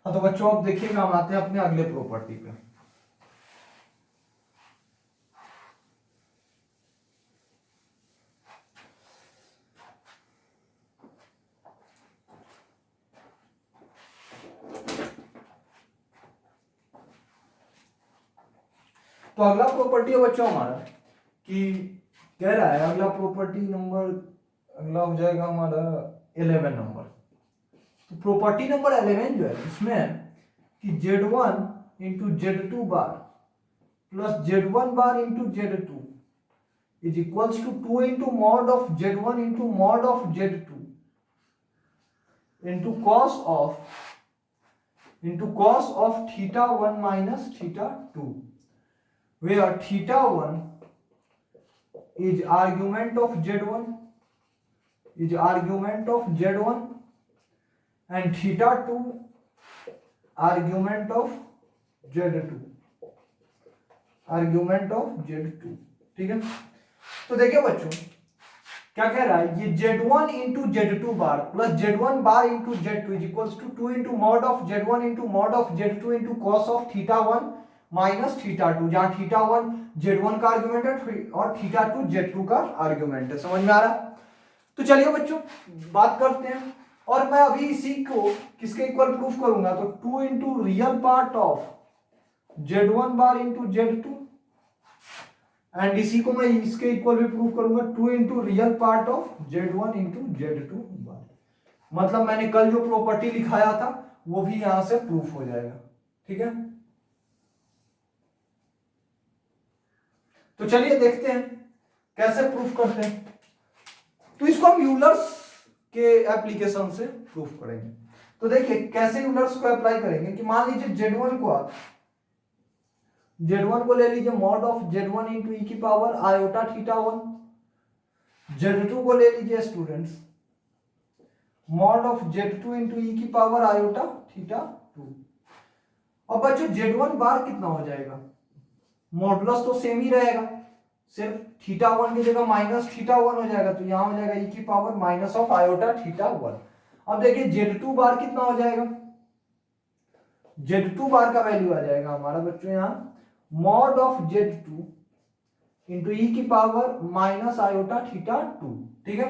हाँ तो बच्चों अब देखिएगा, हम आते हैं अपने अगले प्रॉपर्टी पे। तो अगला प्रॉपर्टी है बच्चों हमारा कि कह रहा है, अगला प्रॉपर्टी नंबर अगला हो जाएगा हमारा 11 नंबर। तो प्रॉपर्टी नंबर 11 जो है इसमें है कि Z1 into Z2 bar plus Z1 bar into Z2 is equals to 2 into mod of Z1 into mod of Z2 into cos of theta 1 minus theta 2, where theta 1 is argument of Z1 and theta 2 argument of Z2 ठीक है। तो देखिए बच्चों क्या कह रहा है, ये Z1 into Z2 bar plus Z1 bar into Z2 is equals to 2 into mod of Z1 into mod of Z2 into cos of theta 1 minus theta 2, जहां थीटा 1 Z1 का आर्ग्यूमेंट है और थीटा 2 Z2 का argument है। समझ में आ रहा है? तो चलिए बच्चों बात करते हैं, और मैं अभी इसी को किसके इक्वल प्रूफ करूंगा, तो 2 into real part of Z1 bar into Z2 and इसी को मैं इसके इक्वल भी प्रूफ करूंगा 2 into real part of Z1 into Z2 बार। मतलब मैंने कल जो प्रॉपर्टी लिखाया था वो भी यहां से प्रूफ हो जाएगा। ठीक है, तो चलिए देखते हैं कैसे प्रूफ करते हैं। तो इसको हम यूलर्स के एप्लीकेशन से प्रूफ करेंगे। तो देखिए कैसे यूलर्स को अप्लाई करेंगे कि मान लीजिए Z1 को आप Z1 को ले लीजिए मॉड ऑफ Z1 इंटू ई की पावर आयोटा थीटा 1, Z2 को ले लीजिए students mod of Z2 into ई की पावर आयोटा थीटा 2। अब बच्चों Z1 बार कितना हो जाएगा, मॉडुलस तो सेम ही रहेगा, सिर्फ थीटा 1 की जगह माइनस थीटा 1 हो जाएगा, तो यहां हो जाएगा ई की power minus of iota theta 1। अब देखिए Z2 बार कितना हो जाएगा, Z2 बार का वैल्यू आ जाएगा हमारा बच्चों यहां मॉड ऑफ Z2 इंटू ई की पावर माइनस आयोटा थीटा 2। ठीक है,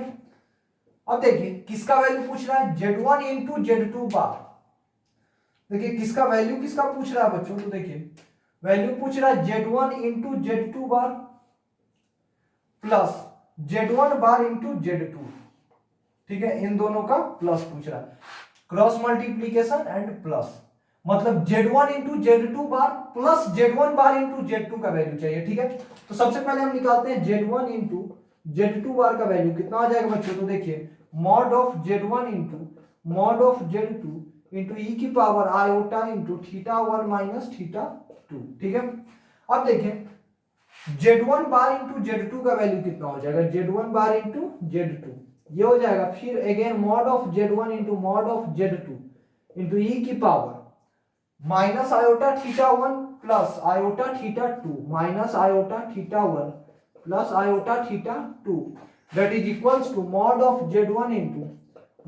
अब देखिए किसका वैल्यू पूछ रहा है, Z1 इंटू Z2 बार। देखिए किसका वैल्यू किसका पूछ रहा है बच्चों, तो देखिए वैल्यू पूछ रहा है Z1 into Z2 bar plus Z1 bar into Z2। ठीक है, इन दोनों का प्लस पूछ रहा है, क्रॉस मल्टीप्लीकेशन एंड प्लस, मतलब Z1 into Z2 bar plus Z1 bar into Z2 का वैल्यू चाहिए। ठीक है, तो सबसे पहले हम निकालते हैं Z1 इंटू Z2 बार का वैल्यू कितना आ जाएगा बच्चों, तो देखिए mod of Z1 into mod of Z2 into ई की power iota into theta 1 minus theta 2। ठीक है, अब देखिए Z1 बार इंटू Z2 का वैल्यू कितना हो जाएगा, Z1 बार इंटू Z2 ये हो जाएगा, फिर again mod of Z1 into mod of Z2 into ई की power minus iota theta 1 plus iota theta 2 minus iota theta 1 plus iota theta 2 that is equals to mod of Z1 into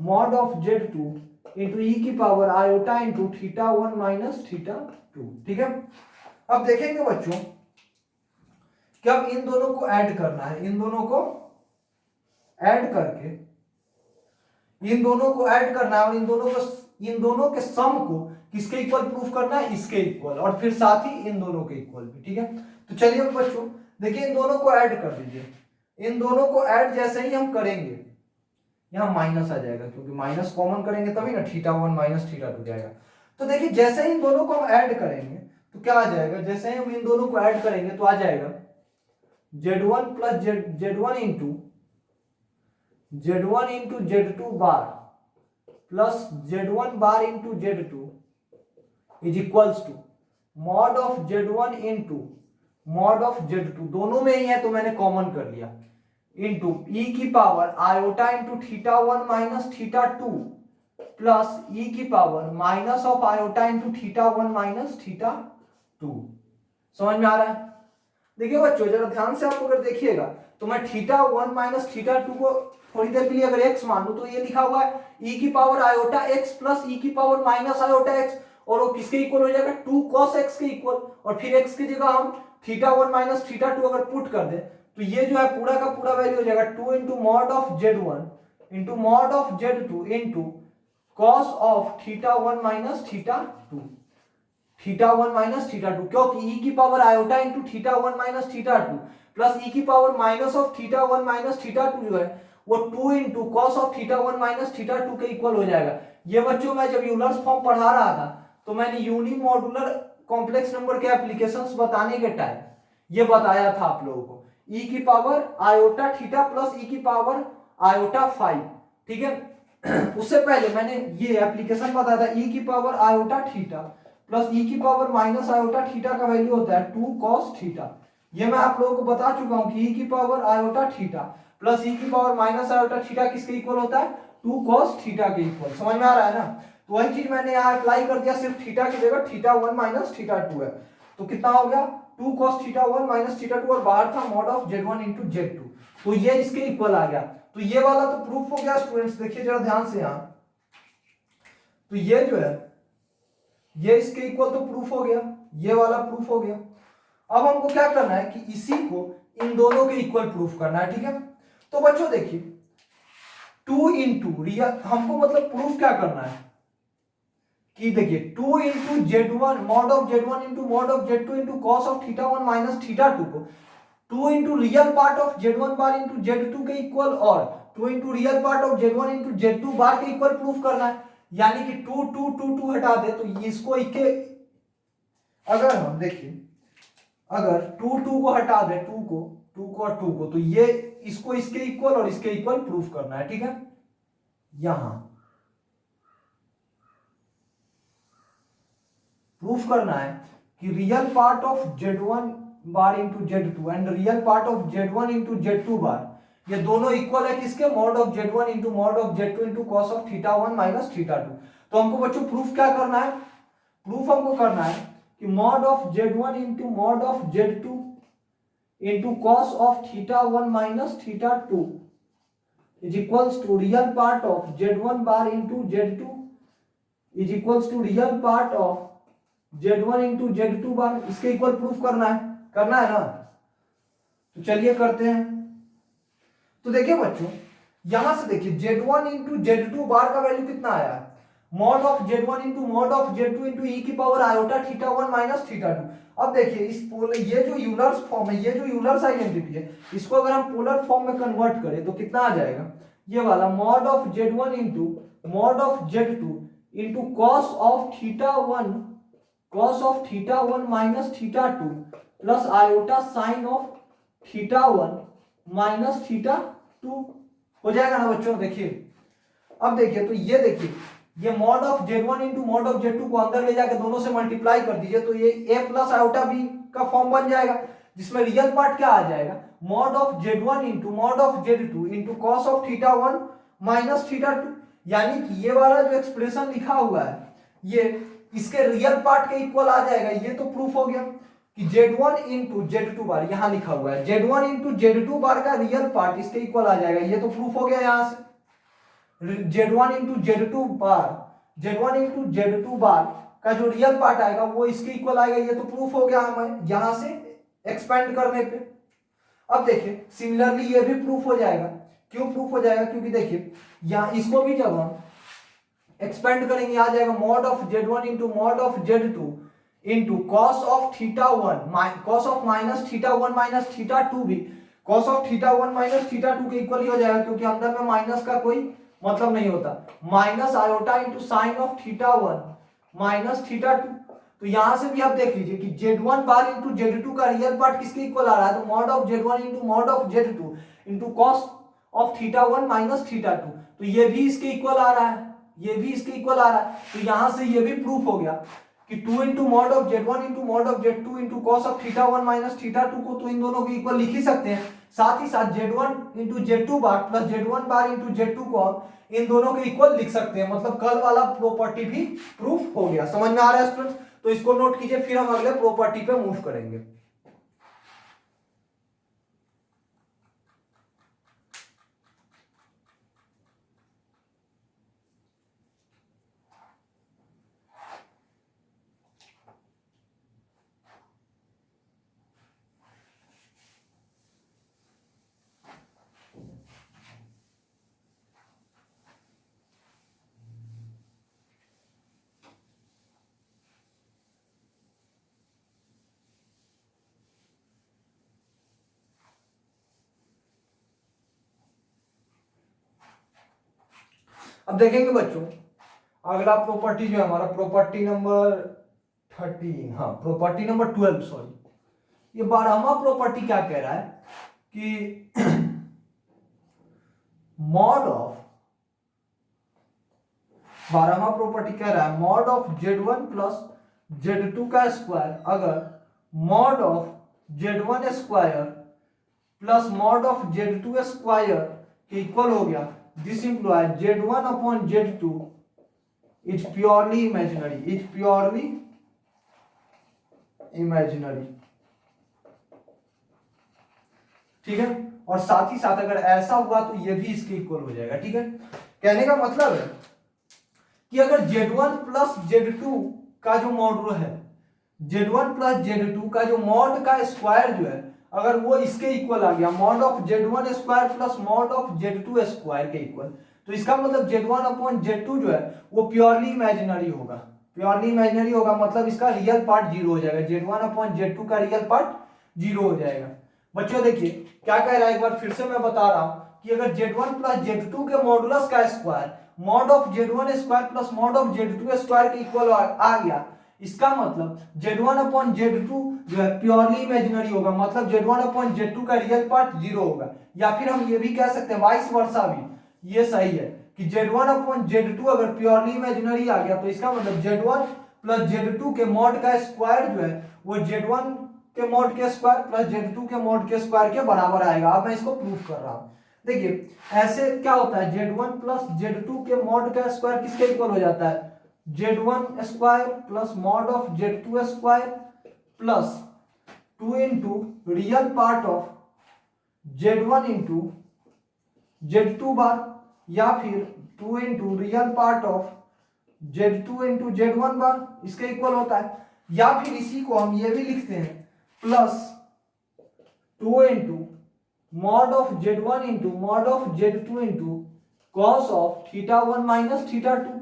mod of Z2 into ई की power iota into theta 1 minus theta 2। ठीक है, अब देखेंगे बच्चों कि अब इन दोनों को ऐड करना है, इन दोनों को ऐड करके इन दोनों को ऐड करना है और इन दोनों के सम को किसके इक्वल प्रूफ करना है, इसके इक्वल, और फिर साथ ही इन दोनों के इक्वल भी। ठीक है, तो चलिए बच्चों देखिए इन दोनों को ऐड कर दीजिए। इन दोनों को ऐड जैसे ही हम करेंगे यहां माइनस आ जाएगा, क्योंकि माइनस कॉमन करेंगे तभी ना थीटा 1 माइनस थीटा 2 जाएगा। तो देखिए जैसे ही इन दोनों को हम ऐड करेंगे तो क्या आ जाएगा, जैसे ही हम इन दोनों को ऐड करेंगे तो आ जाएगा Z1 plus Z1 into Z2 bar plus Z1 bar into Z2 is equals to mod of Z1 into mod of Z2, दोनों में ही है तो मैंने कॉमन कर लिया, इंटू ई की power iota into theta 1 minus theta 2 plus E की power minus of iota into theta 1 minus theta 2। समझ में आ रहा है? देखिए बच्चों जरा ध्यान से आप अगर देखिएगा तो मैं थीटा 1 माइनस थीटा 2 को थोड़ी देर के लिए अगर x मान लूं तो ये लिखा हुआ है ई की power iota x plus E की पावर माइनस आयोटा x, और वो किसके इक्वल हो जाएगा, 2 cos x के इक्वल, और फिर x की जगह हम θ1 माइनस θ2 अगर पुट कर दे तो ये जो है पूरा का पूरा वैल्यू हो जाएगा 2 into mod of z1 into mod of z2 into cos of θ1 minus θ2, θ1 minus θ2, क्योंकि e की power iota into θ1 minus θ2 plus e की पावर माइनस ऑफ θ1 माइनस θ2 जो है वो 2 इंटू कॉस ऑफ θ1 माइनस θ2 के इक्वल हो जाएगा। ये बच्चों मैं जब यूलर्स फॉर्म पढ़ा रहा था तो मैंने यूनिमॉड्यूलर कॉम्प्लेक्स नंबर के एप्लीकेशंस बताने के टाइम ये बताया था आप लोगों को, e की power iota theta plus e की पावर आयोटा 5, ठीक है। उससे पहले मैंने ये एप्लीकेशन बताया था e की power iota theta plus e की पावर माइनस आयोटा थीटा का वैल्यू होता है 2 cos थीटा। ये मैं आप लोगों को बता चुका हूं कि e की power iota theta plus e की पावर माइनस आयोटा थीटा किसके इक्वल होता है, 2 cos थीटा के इक्वल। समझ में आ रहा है ना। तो वही चीज मैंने यहाँ अप्लाई कर दिया, सिर्फ थीटा की जगह θ1 माइनस θ2 है, तो कितना हो गया 2 cos θ1 माइनस θ2 और बाहर था mod of z1 into z2, तो ये इसके इक्वल आ गया। तो ये वाला तो प्रूफ हो गया स्टूडेंट्स, देखिए जरा ध्यान से यहाँ, तो ये जो है ये इसके इक्वल तो प्रूफ हो गया, ये वाला प्रूफ हो गया। अब हमको क्या करना है कि इसी को इन दोनों के इक्वल प्रूफ करना है, ठीक है। तो बच्चों देखिए 2 इंटू रियल हमको मतलब प्रूफ क्या करना है कि देखिए 2 into z1 mod of z1 into mod of z2 into cos of θ1 minus θ2 को 2 into real part of z1 bar into z2 के इक्वल और 2 into real part of z1 into z2 bar के equal proof करना है। यानी कि 2 2 2 2 हटा दे तो इसको इके, अगर हम देखिए अगर 2 2 को हटा दे 2 को और 2 को, तो ये इसको इसके इक्वल और इसके इक्वल प्रूफ करना है, ठीक है। यहां प्रूफ करना है कि real part of z1 bar into z2 and real part of z1 into z2 bar ये दोनों इक्वल है किसके, mod of z1 into mod of z2 into cos of θ1 minus θ2। तो हमको बच्चों प्रूफ क्या करना है, प्रूफ हमको करना है कि mod of z1 into mod of z2 into cos of θ1 minus θ2 is equals to real part of z1 bar into z2 is equals to real part of z1 into z2 bar, इसके equal proof करना है ना। तो चलिए करते हैं। तो देखिए बच्चों यहां से देखिए z1 इंटू z2 बार का वैल्यू कितना आया, mod of z1 into mod of z2 into e की पावर आयोटा θ1 माइनस θ2। अब देखिए इस ये जो यूलर्स फॉर्म है, ये जो यूलर्स आइडेंटिटी है, इसको अगर हम पोलर फॉर्म में कन्वर्ट करें तो कितना आ जाएगा, ये वाला mod of z1 into mod of z2 into cos of θ1 minus θ2 plus iota sine of θ1 minus θ2 हो जाएगा ना बच्चों। देखिए अब देखिए तो ये देखिए ये mod of z1 into mod of z2 को अंदर ले जाके दोनों से मल्टीप्लाई कर दीजिए तो ये a प्लस आयोटा b का फॉर्म बन जाएगा, जिसमें रियल पार्ट क्या आ जाएगा, mod of z1 into mod of z2 into cos of θ1 minus θ2। यानी कि ये वाला जो एक्सप्रेशन लिखा हुआ है ये इसके रियल पार्ट के इक्वल आ जाएगा। ये तो प्रूफ हो गया कि z1 इंटू z2 बार, यहां लिखा हुआ है z1 इंटू z2 बार का रियल पार्ट इसके इक्वल आ जाएगा। ये तो प्रूफ हो गया यहां से z1 इंटू z2 बार का जो रियल पार्ट आएगा वो इसके इक्वल आएगा। ये तो प्रूफ हो गया हमें यहां से एक्सपेंड करने पे। अब देखिए सिमिलरली ये भी प्रूफ हो जाएगा। क्यों प्रूफ हो जाएगा, क्योंकि देखिए यहां इसको भी जब हम एक्सपेंड करेंगे आ जाएगा mod of z1 into mod of z2 into cos of θ1 cos of minus θ1 minus θ2 भी कॉस ऑफ θ1 माइनस θ2 के इक्वल ही हो जाएगा, क्योंकि अंदर में माइनस का कोई मतलब नहीं होता। Minus iota into sine of θ1 minus θ2। तो यहां से भी आप देख लीजिए कि z1 बार इंटू z2 का रियल पार्ट किसके इक्वल आ रहा है, तो mod of z1 into mod of z2 into cos of θ1 minus θ2, तो ये भी इसके इक्वल आ रहा है, ये भी इसके इक्वल आ रहा है। तो यहां से ये भी प्रूफ हो गया कि 2 into mod of z1 into mod of z2 into cos of θ1 minus θ2 को तो इन दोनों के इक्वल लिख ही सकते हैं। साथ ही साथ z1 into z2 bar plus z1 bar into z2 को इन दोनों के इक्वल लिख सकते हैं। मतलब कल वाला प्रॉपर्टी भी प्रूफ हो गया। समझ में आ रहा है स्टूडेंट्स? तो इसको नोट कीजिए, फिर हम अगले प्रॉपर्टी पे मूव करेंगे। अब देखेंगे बच्चों अगला प्रॉपर्टी जो है हमारा प्रॉपर्टी नंबर 13, हाँ प्रॉपर्टी नंबर 12 सॉरी, ये 12वां प्रॉपर्टी क्या कह रहा है कि मॉड ऑफ 12वां प्रॉपर्टी कह रहा है mod of Z1 plus Z2 का स्क्वायर अगर mod of Z1 square plus mod of Z2 square के इक्वल हो गया, this implies Z1 upon Z2 is purely imaginary, ठीक है। और साथ ही साथ अगर ऐसा हुआ तो ये भी इसके इक्वल हो जाएगा, ठीक है। कहने का मतलब है कि अगर Z1 प्लस Z2 का जो मॉड है, Z1 प्लस Z2 का जो मॉड का स्क्वायर जो है अगर वो इसके इक्वल आ गया, mod of Z1 square plus mod of Z2 square के इक्वल, तो इसका मतलब Z1 अपॉन Z2 जो है वो प्योरली इमेजिनरी होगा, मतलब इसका रियल पार्ट जीरो हो जाएगा, Z1 अपॉन Z2 का रियल पार्ट जीरो हो जाएगा। बच्चों देखिए क्या कह रहा है, एक बार फिर से मैं बता रहा हूं कि अगर Z1 प्लस Z2 के मॉडुलस का square mod of Z1 square plus mod of Z2 square के इक्वल आ गया, इसका मतलब Z1 अपॉन Z2 जो है प्योरली इमेजिनरी होगा, मतलब Z1 अपॉन Z2 का रियल पार्ट जीरो होगा। या फिर हम ये भी कह सकते हैं वाइस वर्सा भी, ये सही है कि Z1 अपॉन Z2 अगर प्योरली इमेजिनरी आ गया तो इसका मतलब Z1 प्लस Z2 के मॉड का स्क्वायर जो है वो Z1 के मॉड के स्क्वायर प्लस Z2 के मॉड के स्क्वायर के बराबर आएगा। अब मैं इसको प्रूफ कर रहा हूं, देखिए ऐसे क्या होता है, Z1 प्लस Z2 के मॉड का स्क्वायर किसके इक्वल हो जाता है, Z1 square plus mod of Z2 square plus 2 into real part of Z1 into Z2 बार, या फिर 2 into real part of Z2 into Z1 बार, इसके इक्वल होता है। या फिर इसी को हम ये भी लिखते हैं plus 2 into mod of Z1 into mod of Z2 into cos of θ1 minus θ2।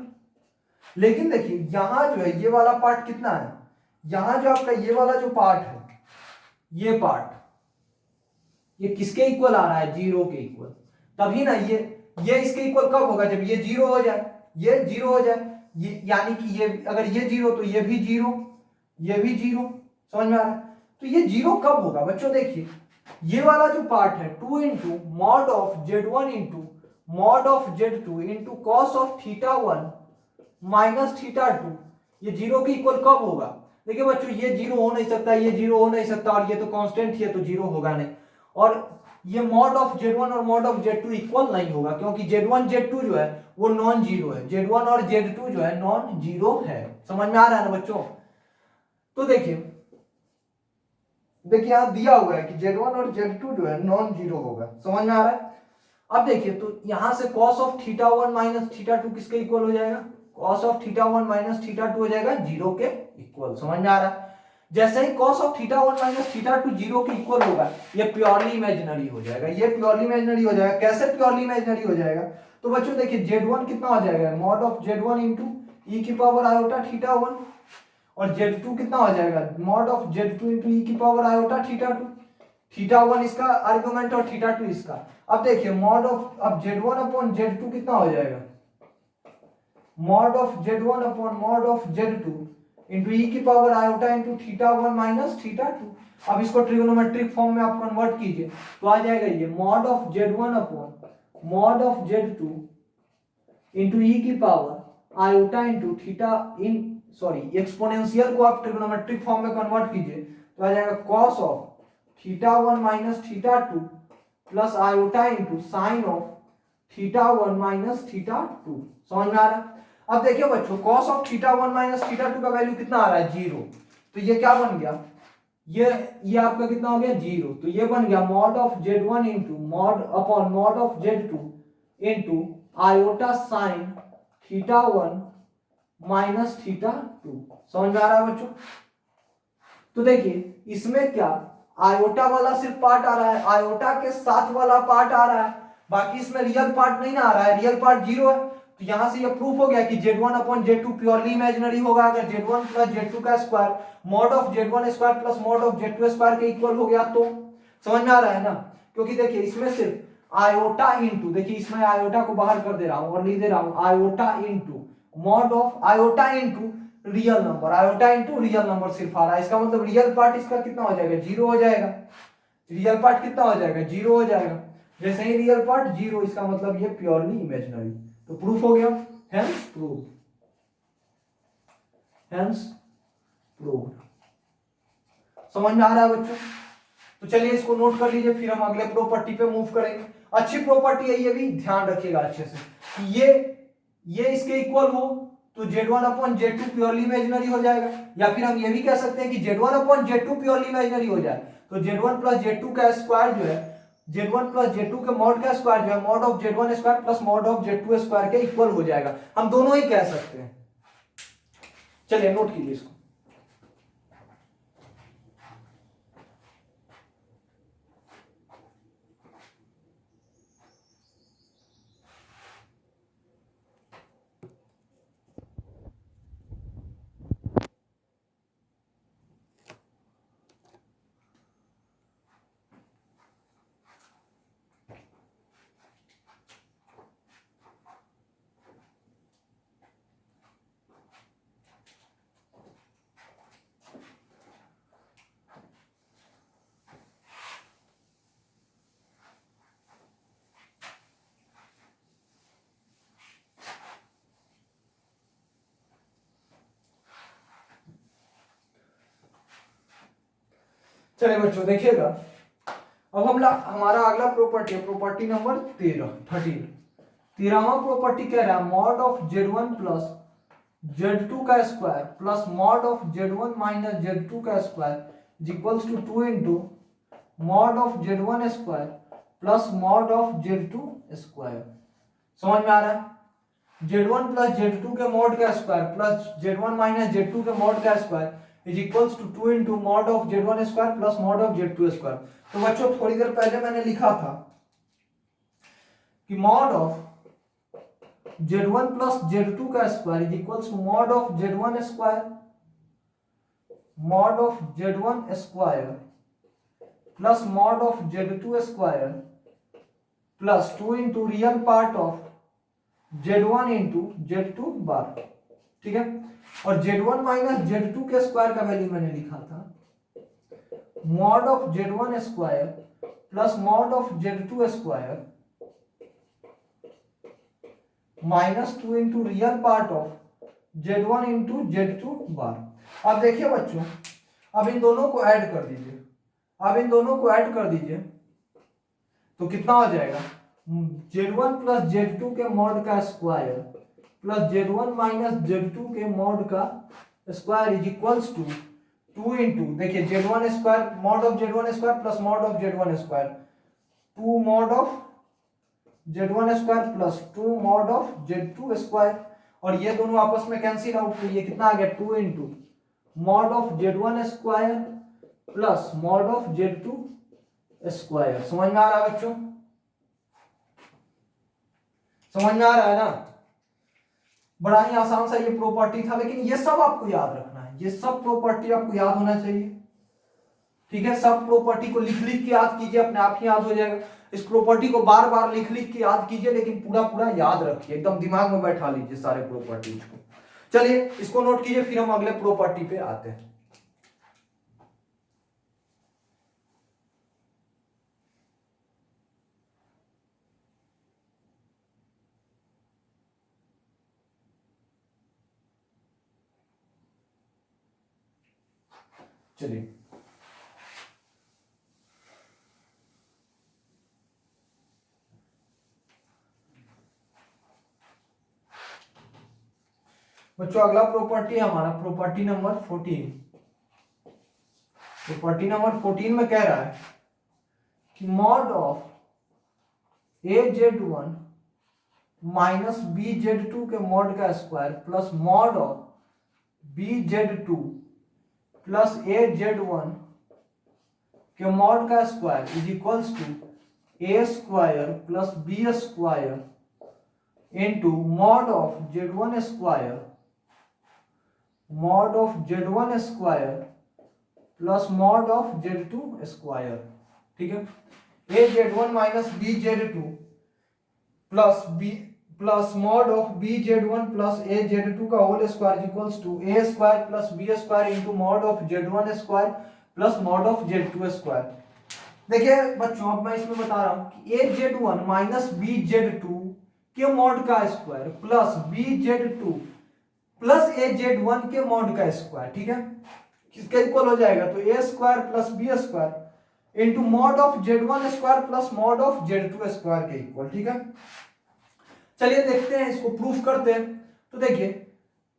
लेकिन देखिए यहां जो है ये वाला पार्ट कितना है, यहां जो आपका ये वाला जो पार्ट है, ये पार्ट ये किसके इक्वल आ रहा है, जीरो के इक्वल, तभी ना ये इसके इक्वल कब होगा, जब ये जीरो हो जाए, ये जीरो हो जाए, ये यानी कि ये अगर ये जीरो तो ये भी जीरो, ये भी जीरो, समझ में आ रहा है। तो ये जीरो कब होगा बच्चों, देखिए ये वाला जो पार्ट है 2 into mod of Z1 into mod of Z2 into cos of θ1 minus θ2, ये जीरो के इक्वल कब होगा, देखिए बच्चों ये जीरो हो नहीं सकता, ये जीरो हो नहीं सकता, और ये तो कांस्टेंट ही है तो जीरो होगा नहीं। और ये मॉड ऑफ Z1 और मॉड ऑफ Z2 इक्वल नहीं होगा क्योंकि Z1 Z2 जो है वो नॉन जीरो है, Z1 और Z2 जो है नॉन जीरो है। समझ में आ रहा है ना बच्चों। तो देखिए यहां दिया हुआ है कि Z1 और Z2 जो है नॉन जीरो होगा, समझ में आ रहा है। अब देखिए तो यहां से cos ऑफ θ1 माइनस θ2 किसके इक्वल हो जाएगा, cos ऑफ θ1 माइनस θ2 हो जाएगा जीरो के इक्वल, समझ में आ रहा है। जैसे ही cos ऑफ θ1 माइनस θ2 जीरो के इक्वल होगा ये प्योरली इमेजिनरी हो जाएगा, ये प्योरली इमेजिनरी हो जाएगा। कैसे प्योरली इमेजिनरी हो जाएगा, तो बच्चों देखिए Z1 कितना हो जाएगा, मॉड ऑफ Z1 इंटू ई की पावर आयोटा θ1, और Z2 कितना हो जाएगा, मॉड ऑफ Z2 इंटू ई की पावर आयोटा θ2, θ1 इसका आर्गुमेंट और θ2 इसका। अब देखिए मॉड ऑफ अब Z1 अपॉन Z2 कितना हो जाएगा, mod of Z1 upon mod of Z2 into ई की पावर आयोटा इंटू θ1 माइनस θ2। अब इसको ट्रिगोनोमेट्रिक फॉर्म में आप कन्वर्ट कीजिए तो आ जाएगा ये mod of Z1 upon mod of Z2 into ई की पावर आयोटा इंटू एक्सपोनेंशियल को आप ट्रिगोनोमेट्रिक फॉर्म में कन्वर्ट कीजिए तो आ जाएगा cos of θ1 minus θ2 plus iota into sine of θ1 minus θ2। समझ में आ रहा है। अब देखिए बच्चों cos ऑफ θ1 माइनस θ2 का वैल्यू कितना आ रहा है, जीरो, तो ये क्या बन गया, ये आपका कितना हो गया, जीरो, तो ये बन गया mod of Z1 into mod upon mod of Z2 into iota sine θ1 minus θ2। समझ में आ रहा है बच्चों। तो देखिए इसमें क्या आयोटा वाला सिर्फ पार्ट आ रहा है, आयोटा के साथ वाला पार्ट आ रहा है, बाकी इसमें रियल पार्ट नहीं ना आ रहा है, रियल पार्ट जीरो है। तो यहां से ये प्रूफ हो गया कि Z1 upon Z2 purely imaginary होगा अगर Z1 प्लस Z2 का square mod of Z1 square plus mod of Z2 square के इक्वल हो गया तो। समझ में आ रहा है ना, क्योंकि देखिए इसमें सिर्फ आयोटा इंटू, देखिए इसमें आयोटा को बाहर कर दे रहा हूं और लिख दे रहा हूं iota into mod of iota into real number, iota into real number सिर्फ आ रहा है, इसका मतलब रियल पार्ट इसका कितना हो जाएगा, जीरो हो जाएगा। रियल पार्ट कितना हो जाएगा, जीरो हो जाएगा। जैसे ही रियल पार्ट जीरो, इसका मतलब ये प्योरली इमेजिनरी, तो प्रूफ हो गया, हेंस प्रूफ, हेंस प्रूफ। समझ में आ रहा है बच्चों? तो चलिए इसको नोट कर लीजिए, फिर हम अगले प्रॉपर्टी पे मूव करेंगे। अच्छी प्रॉपर्टी है ये भी, ध्यान रखिएगा अच्छे से। ये इसके इक्वल हो तो Z1 upon Z2 purely imaginary हो जाएगा, या फिर हम ये भी कह सकते हैं कि Z1 upon Z2 purely imaginary हो जाए, तो Z1 प्लस Z2 का स्क्वायर जो है, Z1 प्लस Z2 के मॉड का स्क्वायर जो है, mod of Z1 square plus mod of Z2 square के इक्वल हो जाएगा। हम दोनों ही कह सकते हैं। चलिए नोट कीजिए इसको। चलिए बच्चों देखिएगा, अब हमारा अगला प्रॉपर्टी है प्रॉपर्टी नंबर 13। 13वां प्रॉपर्टी कह रहा है mod of Z1 plus Z2 का square plus mod of Z1 minus Z2 का square is equals to 2 into mod of Z1 square plus mod of Z2 square. समझ में आ रहा है? Z1 प्लस Z2 के मॉड का square plus Z1 minus Z2 के mod का square is equals to 2 into mod of Z1 square plus mod of Z2 square. तो बच्चों थोड़ी देर पहले मैंने लिखा था कि mod of Z1 plus Z2 का square is equals to mod of Z1 square, mod of Z1 square plus mod of Z2 square plus 2 into real part of Z1 into Z2 bar. ठीक है, और Z1 minus Z2 के square का value मैंने लिखा था mod of Z1 square plus mod of Z2 square minus 2 into real part of Z1 into Z2 bar. अब देखिए बच्चों, अब इन दोनों को ऐड कर दीजिए, अब इन दोनों को ऐड कर दीजिए तो कितना हो जाएगा, Z1 प्लस Z2 के मॉड का square plus Z1 minus Z2 के मॉड का square is equals to 2 into, देखिए Z1 square mod of Z1 square plus mod of Z1 square, 2 mod of Z1 square plus 2 mod of Z2 square, और ये दोनों आपस में cancel out, तो ये कितना आ गया 2 into mod of Z1 square plus mod of Z2 square. समझ में आ रहा है बच्चों? समझ में आ रहा है ना? बड़ा ही आसान सा ये प्रॉपर्टी था, लेकिन ये सब आपको याद रखना है, ये सब प्रॉपर्टी आपको याद होना चाहिए। ठीक है, सब प्रॉपर्टी को लिख लिख के याद कीजिए, अपने आप ही याद हो जाएगा। इस प्रॉपर्टी को बार बार लिख लिख के याद कीजिए, लेकिन पूरा पूरा याद रखिए, एकदम दिमाग में बैठा लीजिए सारे प्रॉपर्टीज को। चलिए इसको नोट कीजिए, फिर हम अगले प्रॉपर्टी पे आते हैं। चलिए बच्चों, अगला प्रॉपर्टी है हमारा प्रॉपर्टी नंबर 14। प्रॉपर्टी नंबर 14 में कह रहा है कि mod of AZ1 minus BZ2 के मॉड का square plus mod of BZ2 plus AZ1 के मॉड का square is equals to A square plus B square into mod of Z1 square, mod of Z1 square plus mod of Z2 square. ठीक है, A Z one minus B Z two plus B plus mod of B Z one plus A Z two का whole square equals to A square plus B square into mod of Z one square plus mod of Z two square. देखिए बच्चों, अब मैं इसमें बता रहा हूं कि A Z one minus B Z two के मॉड का square plus B Z two plus A Z one के मॉड का स्क्वायर, ठीक है, किसका इक्वल हो जाएगा, तो A square plus B square into mod of Z one square plus mod of Z two square के इक्वल, ठीक है। चलिए देखते हैं, इसको प्रूफ करते हैं। तो देखिए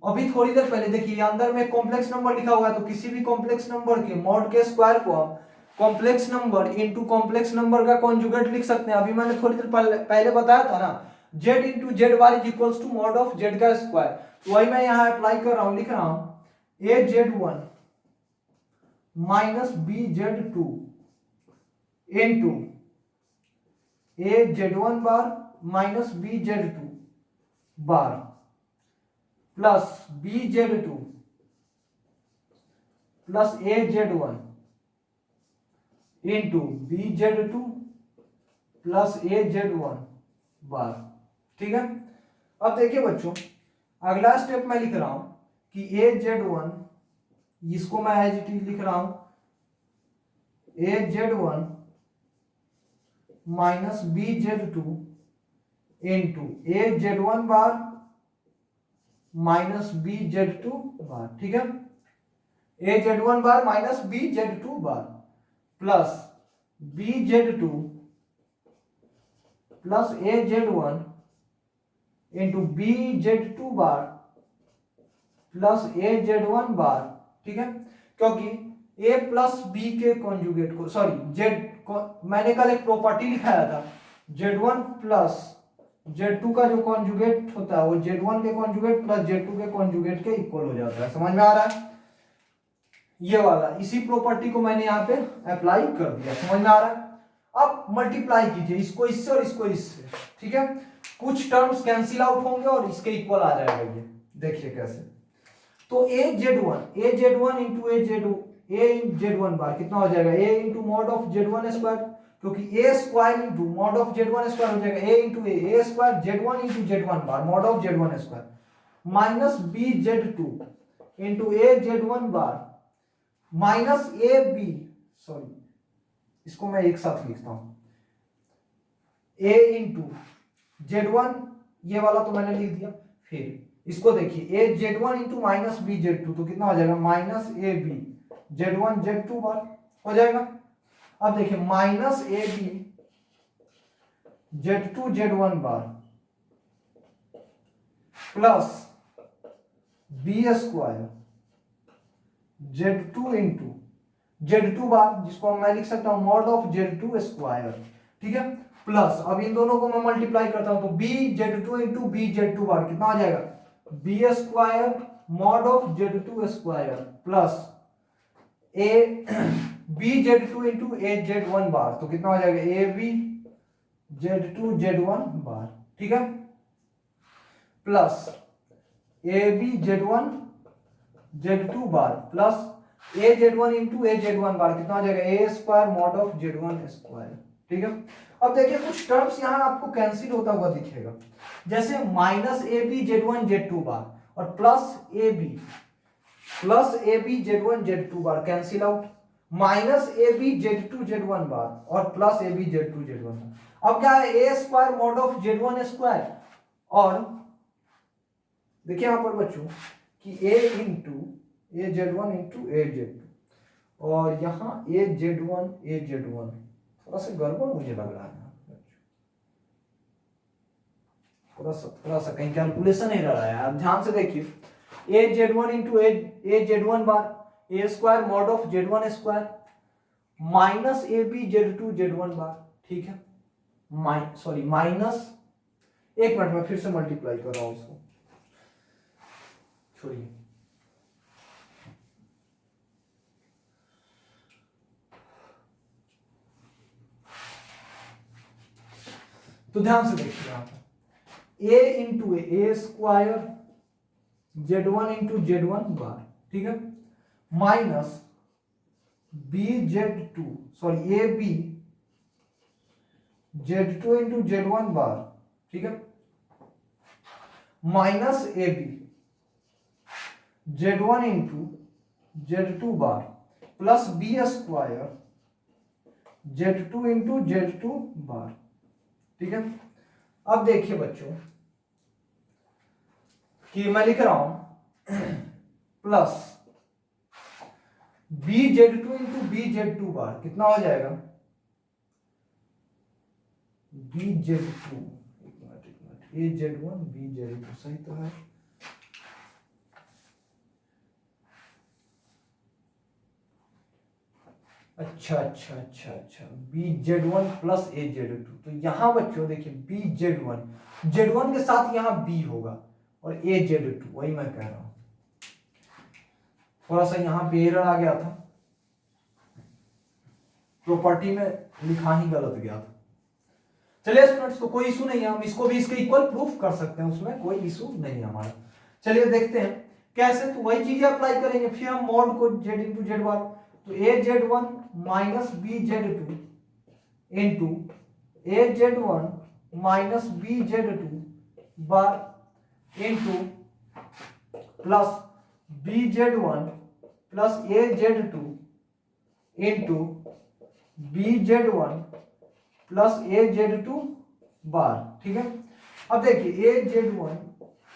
अभी थोड़ी देर पहले देखिए अंदर में कॉम्प्लेक्स नंबर लिखा हुआ है, तो किसी भी कॉम्प्लेक्स नंबर के मॉड के स्क्वायर को हम complex number into complex number का कॉन्जुगेट लिख सकते हैं। अभी मैंने थोड़ी देर पहले बताया था ना, z into Z bar is equals to mod of Z का स्क्वायर, तो वही मैं यहाँ अप्लाई कर रहा हूँ, लिख रहा हूँ A Z one minus B Z two into A Z one bar minus B Z two bar plus B Z two plus A Z one into B Z two plus A Z one bar, ठीक है। अब देखिए बच्चों, अगला step मैं लिख रहा हूं कि ए जेड वन, इसको मैं एज इट इज लिख रहा हूं A Z one minus B Z two into A Z one bar minus B Z two bar, ठीक है, A Z one bar minus B Z two bar plus B Z two plus A Z one into B Z two bar plus A Z one bar, ठीक है, क्योंकि A plus B के conjugate को, sorry Z, मैंने कल एक property लिखाया था, Z one plus Z two का जो कॉन्जुगेट होता है वो जेड वन के कॉन्जुगेट प्लस जेड टू के कॉन्जुगेट के इक्वल हो जाता है। समझ में आ रहा है? ये वाला, इसी प्रॉपर्टी को मैंने यहाँ पे अप्लाई कर दिया। समझ में आ रहा है? अब मल्टीप्लाई कीजिए इसको इससे और इसको इससे, ठीक है, कुछ टर्म्स कैंसिल आउट होंगे और इसके इक्वल आ जाएगा। ये देखिए कैसे, तो A Z one into A Z one bar कितना हो जाएगा, A into mod of Z one square, क्योंकि A square into mod of Z one square हो जाएगा A into A square Z one into Z one bar mod of Z one square minus B Z two into A Z one bar minus A B, sorry इसको मैं एक साथ लिखता हूं, ए into Z one, ये वाला तो मैंने लिख दिया, फिर इसको देखिए A Z one into minus B Z two, तो कितना हो जाएगा minus A B Z one Z two bar हो जाएगा। अब देखिए minus A B Z two Z one bar plus B square Z two into Z two bar, जिसको मैं लिख सकता हूं mod of Z two square, ठीक है, प्लस अब इन दोनों को मैं मल्टीप्लाई करता हूं तो B Z two into B Z two bar कितना आ जाएगा, B square mod of Z two square plus A B Z two into A Z one bar, तो कितना हो जाएगा A B Z two Z one bar, ठीक है, plus A B Z one Z two bar plus A Z one into A Z one bar कितना हो जाएगा A square mod of Z one square, ठीक है। अब देखिए कुछ टर्म्स यहां आपको कैंसिल होता हुआ दिखेगा, जैसे minus A B Z one Z two bar और plus A B Z one Z two bar cancel out, minus A B Z two Z one bar और plus A B Z two Z one bar. अब क्या है A square mod of Z one square, और देखिए यहां पर बच्चों कि A into A Z one into A Z two, और यहां ए जेड वन थोड़ा सा गड़बड़ मुझे लग रहा है, थोड़ा सा कहीं कैलकुलेशन ही रहा है। आप ध्यान से देखिए A Z one into A Z one bar A square mod of Z one square minus A B Z two Z one bar, ठीक है, सॉरी माइनस, एक मिनट में फिर से मल्टीप्लाई कर रहा हूं उसको, छोड़िए, तो ध्यान से देखिए यहां पर A into A square Z one into Z one bar, ठीक है, minus B Z two, sorry A B Z2 into Z1 bar, ठीक है, minus A B Z1 into Z2 bar plus B square Z2 into Z2 bar, ठीक है। अब देखिए बच्चों कि मैं लिख रहा हूं plus B Z2 into B Z2 bar, कितना हो जाएगा बी Z2, एक मिनट, ए Z1 बी Z2, सही तो है। अच्छा, B Z1 plus A Z2, तो यहां बच्चों देखिए बी Z1 के साथ यहां बी होगा और ए Z2, वही मैं कह रहा हूं, थोड़ा सा यहां पे एरर आ गया था, प्रॉपर्टी में लिखा ही गलत गया था। चलिए स्टूडेंट्स, तो कोई इशू नहीं है, हम इसको भी इसके इक्वल प्रूफ कर सकते हैं, उसमें कोई इशू नहीं है हमारा। चलिए देखते हैं कैसे, तो वही चीजें अप्लाई करेंगे, फिर हम मॉड को Z इंटू जेड बार, तो A Z1 minus B Z2 into A Z1 minus B Z2 bar into plus B Z1 plus A Z2 into B Z1 plus A Z2 bar, ठीक है। अब देखिए ए Z1,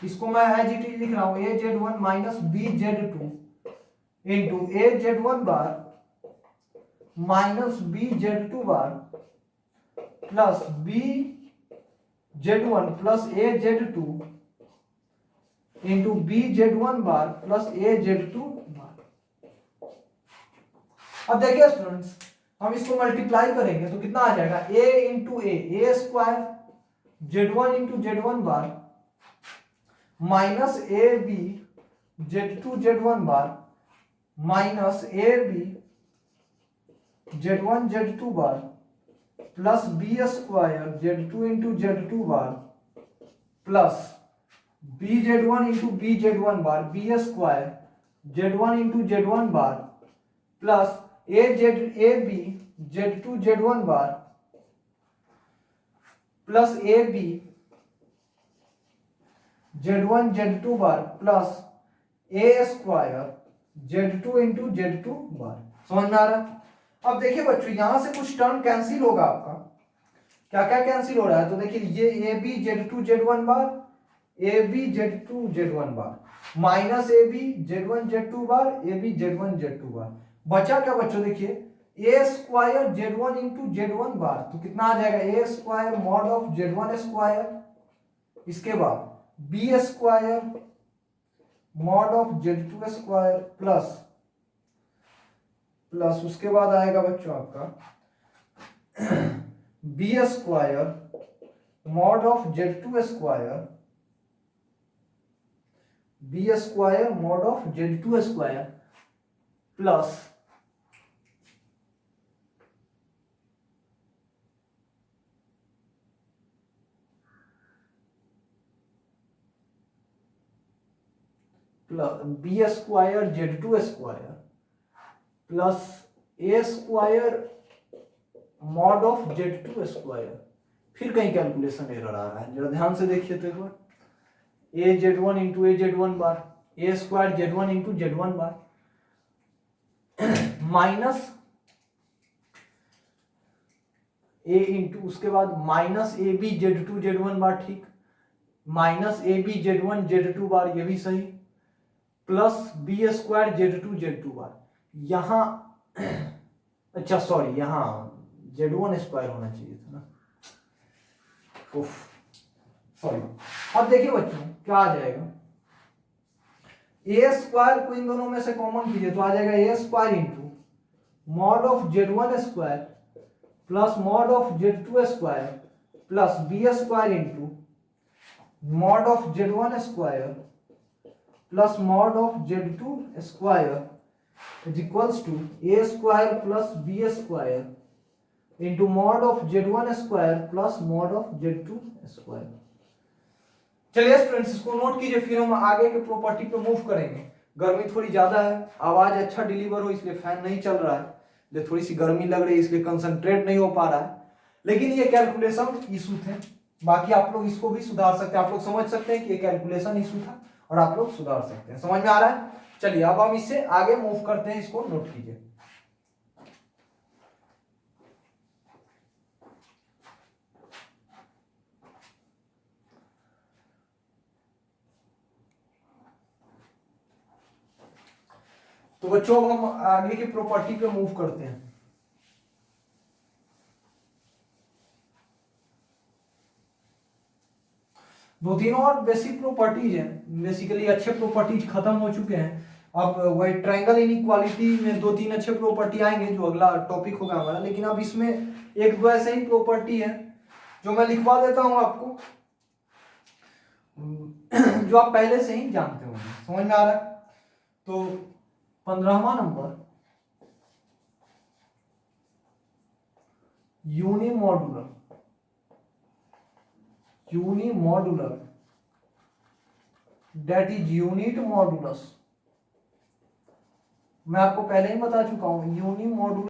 इसको मैं as it is लिख रहा हूं, A Z1 minus B Z2 into A Z1 bar minus B Z2 bar plus B Z1 plus A Z2 into B Z1 bar plus A Z2 bar. अब देखिए students, हम इसको multiply करेंगे तो कितना आ जाएगा, a into A square Z1 into Z1 bar minus A B Z2 Z1 bar minus A B Z1 Z2 bar plus B square Z2 into Z2 bar plus B Z1 into B Z1 bar B square Z1 into Z1 bar plus A B Z2 Z1 bar plus A B Z1 Z2 bar plus A square Z2 into Z2 bar. समझ में आ रहा है? अब देखिए बच्चों, यहां से कुछ टर्म कैंसिल होगा आपका, क्या क्या कैंसिल हो रहा है, तो देखिए ये A B Z2 Z1 bar, A B Z2 Z1 bar minus A B Z1 Z2 bar, A B Z1 Z2 bar, बचा क्या बच्चों, देखिए ए स्क्वायर Z1 इंटू Z1 बार, तो कितना आ जाएगा A square mod of Z1 square, इसके बाद B square mod of Z2 square plus उसके बाद आएगा बच्चों आपका B square mod of Z2 square, B square mod of Z2 square plus B square Z2 square plus A square mod of Z2 square. फिर कहीं calculation error आ रहा है, जरा ध्यान से देखिए तो एक बार, ए Z1 into A Z1 bar, A square Z1 into Z1 bar minus A into उसके बाद minus A B Z2 Z1 bar, ठीक, minus A B Z1 Z2 bar, ये भी सही, plus B square Z2 Z2 बार, यहां अच्छा sorry, यहां Z1 square होना चाहिए था ना, सॉरी। अब देखिए बच्चों क्या आ जाएगा, ए स्क्वायर को इन दोनों में से कॉमन कीजिए तो आ जाएगा A square into mod of Z1 square plus mod of Z2 square plus B square into mod of Z1 square plus mod of Z2 square is equals to A square plus B square into mod of Z1 square plus mod of Z2 square. चलिए students, इसको note कीजिए, फिर हम आगे के property पे move करेंगे। गर्मी थोड़ी ज्यादा है, आवाज अच्छा डिलीवर हो इसलिए फैन नहीं चल रहा है, इसलिए थोड़ी सी गर्मी लग रही है, इसलिए कंसंट्रेट नहीं हो पा रहा है। लेकिन ये कैलकुलेशन इशू थे, बाकी आप लोग इसको भी सुधार सकते हैं, आप लोग समझ सकते हैं कि ये कैलकुलेशन इशू था और आप लोग सुधार सकते हैं। समझ में आ रहा है? चलिए अब हम इससे आगे मूव करते हैं, इसको नोट कीजिए। तो बच्चों अब हम आगे की प्रॉपर्टी पे मूव करते हैं। दो तीन और बेसिक प्रॉपर्टीज हैं, बेसिकली अच्छे प्रॉपर्टीज खत्म हो चुके हैं। अब वही ट्रायंगल इनइक्वालिटी में दो तीन अच्छे प्रॉपर्टी आएंगे जो अगला टॉपिक होगा हमारा, लेकिन अब इसमें एक दो ऐसे ही प्रॉपर्टी है जो मैं लिखवा देता हूं आपको, जो आप पहले से ही जानते होंगे। समझ में आ रहा है? तो 15वां number, unimodular that is unit modulus. मैं आपको पहले ही बता चुका हूं यूनिमॉड्यूलर